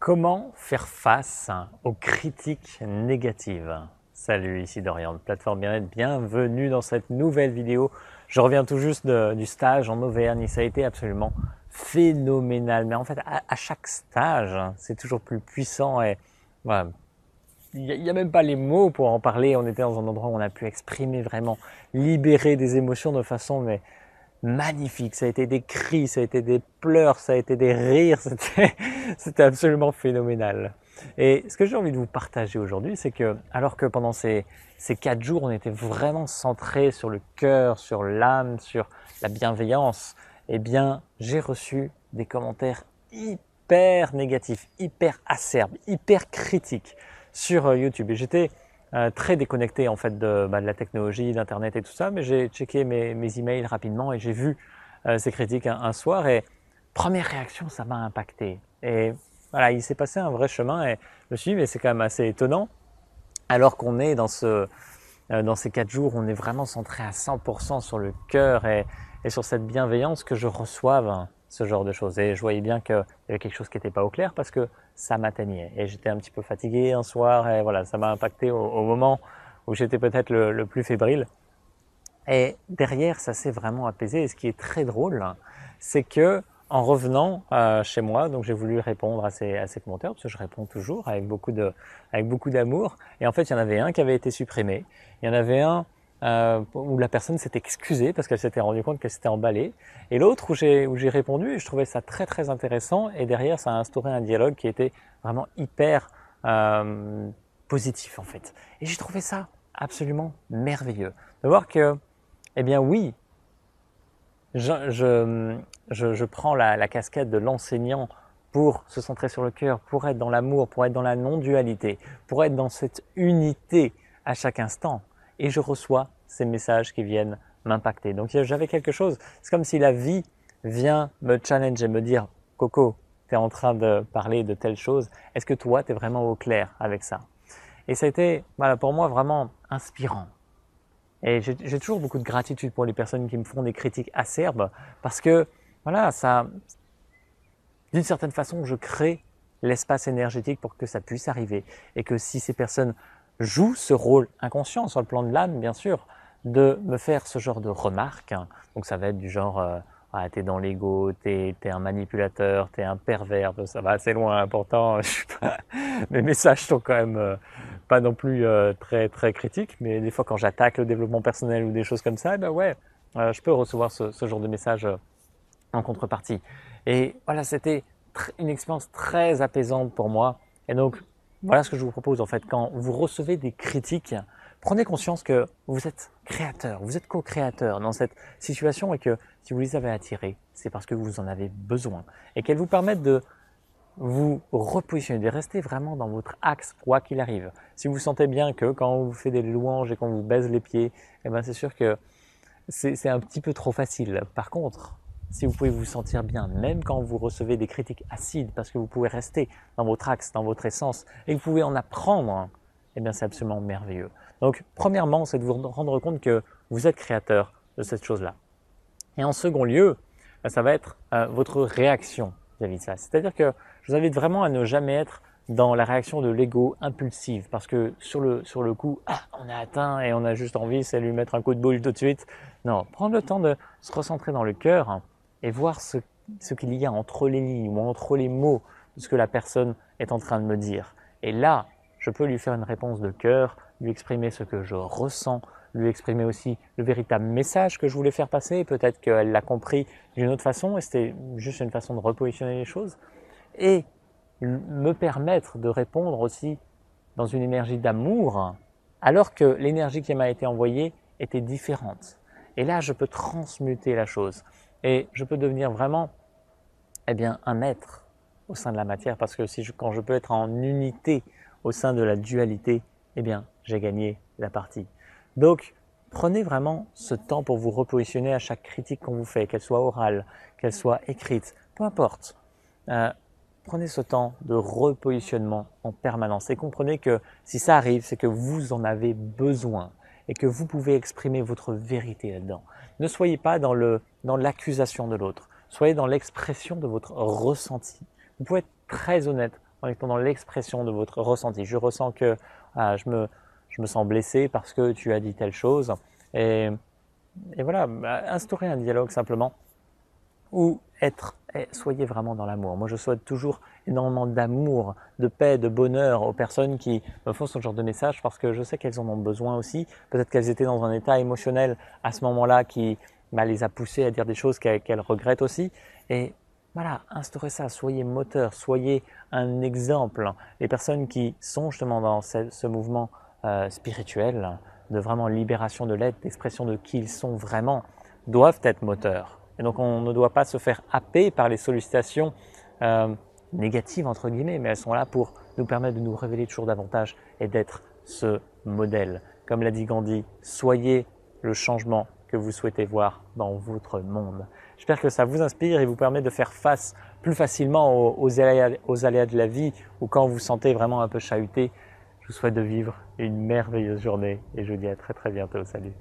Comment faire face aux critiques négatives? Salut, ici Dorian de Plateforme Bien-être, bienvenue dans cette nouvelle vidéo. Je reviens tout juste du stage en Auvergne et ça a été absolument phénoménal. Mais en fait, à chaque stage, c'est toujours plus puissant et voilà, il n'y a même pas les mots pour en parler. On était dans un endroit où on a pu exprimer vraiment, libérer des émotions de façon magnifique. Ça a été des cris, ça a été des pleurs, ça a été des rires, c'était absolument phénoménal. Et ce que j'ai envie de vous partager aujourd'hui, c'est que alors que pendant ces 4 jours, on était vraiment centré sur le cœur, sur l'âme, sur la bienveillance, eh bien, j'ai reçu des commentaires hyper négatifs, hyper acerbes, hyper critiques sur YouTube. Et j'étais très déconnecté en fait de la technologie, d'internet et tout ça, mais j'ai checké mes emails rapidement et j'ai vu ces critiques un soir et première réaction, ça m'a impacté. Et voilà, il s'est passé un vrai chemin et je me suis dit, mais c'est quand même assez étonnant, alors qu'on est dans ces 4 jours, on est vraiment centré à 100% sur le cœur et sur cette bienveillance que je reçoive ce genre de choses. Et je voyais bien qu'il y avait quelque chose qui n'était pas au clair parce que ça m'atteignait. Et j'étais un petit peu fatigué un soir et voilà, ça m'a impacté au moment où j'étais peut-être le plus fébrile. Et derrière, ça s'est vraiment apaisé. Et ce qui est très drôle, c'est que en revenant chez moi, donc j'ai voulu répondre à ces commentaires, parce que je réponds toujours avec beaucoup d'amour. Et en fait, il y en avait un qui avait été supprimé. Il y en avait un où la personne s'était excusée parce qu'elle s'était rendue compte qu'elle s'était emballée. Et l'autre où j'ai répondu et je trouvais ça très très intéressant. Et derrière, ça a instauré un dialogue qui était vraiment hyper positif en fait. Et j'ai trouvé ça absolument merveilleux de voir que, eh bien oui, je prends la casquette de l'enseignant pour se centrer sur le cœur, pour être dans l'amour, pour être dans la non-dualité, pour être dans cette unité à chaque instant. Et je reçois ces messages qui viennent m'impacter. Donc j'avais quelque chose, c'est comme si la vie vient me challenger et me dire « Coco, tu es en train de parler de telle chose, est-ce que toi, tu es vraiment au clair avec ça ?» Et ça a été pour moi vraiment inspirant. Et j'ai toujours beaucoup de gratitude pour les personnes qui me font des critiques acerbes parce que, voilà, ça, d'une certaine façon, je crée l'espace énergétique pour que ça puisse arriver. Et que si ces personnes jouent ce rôle inconscient sur le plan de l'âme, bien sûr, de me faire ce genre de remarques, donc ça va être du genre ah, t'es dans l'ego, t'es un manipulateur, t'es un pervers, ça va assez loin, important. Mes messages sont quand même pas non plus très très critiques, mais des fois quand j'attaque le développement personnel ou des choses comme ça, ben ouais, je peux recevoir ce genre de message en contrepartie. Et voilà, c'était une expérience très apaisante pour moi. Et donc, voilà ce que je vous propose en fait. Quand vous recevez des critiques, prenez conscience que vous êtes créateur, vous êtes co-créateur dans cette situation et que si vous les avez attirées, c'est parce que vous en avez besoin et qu'elles vous permettent de vous repositionner, de rester vraiment dans votre axe quoi qu'il arrive. Si vous sentez bien que quand on vous fait des louanges et qu'on vous baise les pieds, eh ben c'est sûr que c'est un petit peu trop facile. Par contre, si vous pouvez vous sentir bien, même quand vous recevez des critiques acides, parce que vous pouvez rester dans votre axe, dans votre essence, et que vous pouvez en apprendre, eh bien c'est absolument merveilleux. Donc, premièrement, c'est de vous rendre compte que vous êtes créateur de cette chose-là. Et en second lieu, ça va être votre réaction vis-à-vis de ça. C'est-à-dire que je vous invite vraiment à ne jamais être dans la réaction de l'ego impulsive, parce que sur le coup, on a atteint et on a juste envie, c'est lui mettre un coup de boule tout de suite. Non, prendre le temps de se recentrer dans le cœur et voir ce qu'il y a entre les lignes ou entre les mots de ce que la personne est en train de me dire. Et là, je peux lui faire une réponse de cœur, lui exprimer ce que je ressens, lui exprimer aussi le véritable message que je voulais faire passer. Peut-être qu'elle l'a compris d'une autre façon et c'était juste une façon de repositionner les choses. Et me permettre de répondre aussi dans une énergie d'amour, alors que l'énergie qui m'a été envoyée était différente. Et là, je peux transmuter la chose et je peux devenir vraiment un maître au sein de la matière, parce que quand je peux être en unité au sein de la dualité, j'ai gagné la partie. Donc, prenez vraiment ce temps pour vous repositionner à chaque critique qu'on vous fait, qu'elle soit orale, qu'elle soit écrite, peu importe. Prenez ce temps de repositionnement en permanence et comprenez que si ça arrive, c'est que vous en avez besoin et que vous pouvez exprimer votre vérité là-dedans. Ne soyez pas dans l'accusation de l'autre, soyez dans l'expression de votre ressenti. Vous pouvez être très honnête en étant dans l'expression de votre ressenti. Je ressens que je me sens blessé parce que tu as dit telle chose. Et, et voilà, instaurer un dialogue simplement ou soyez vraiment dans l'amour. Moi, je souhaite toujours énormément d'amour, de paix, de bonheur aux personnes qui me font ce genre de message parce que je sais qu'elles en ont besoin aussi. Peut-être qu'elles étaient dans un état émotionnel à ce moment-là qui les a poussées à dire des choses qu'elles regrettent aussi. Et voilà, instaurez ça, soyez moteur, soyez un exemple. Les personnes qui sont justement dans ce mouvement spirituel, de vraiment libération de l'être, d'expression de qui ils sont vraiment, doivent être moteurs. Et donc on ne doit pas se faire happer par les sollicitations négatives, entre guillemets, mais elles sont là pour nous permettre de nous révéler toujours davantage et d'être ce modèle. Comme l'a dit Gandhi, soyez le changement que vous souhaitez voir dans votre monde. J'espère que ça vous inspire et vous permet de faire face plus facilement aux aléas de la vie ou quand vous vous sentez vraiment un peu chahuté. Je vous souhaite de vivre une merveilleuse journée et je vous dis à très très bientôt. Salut!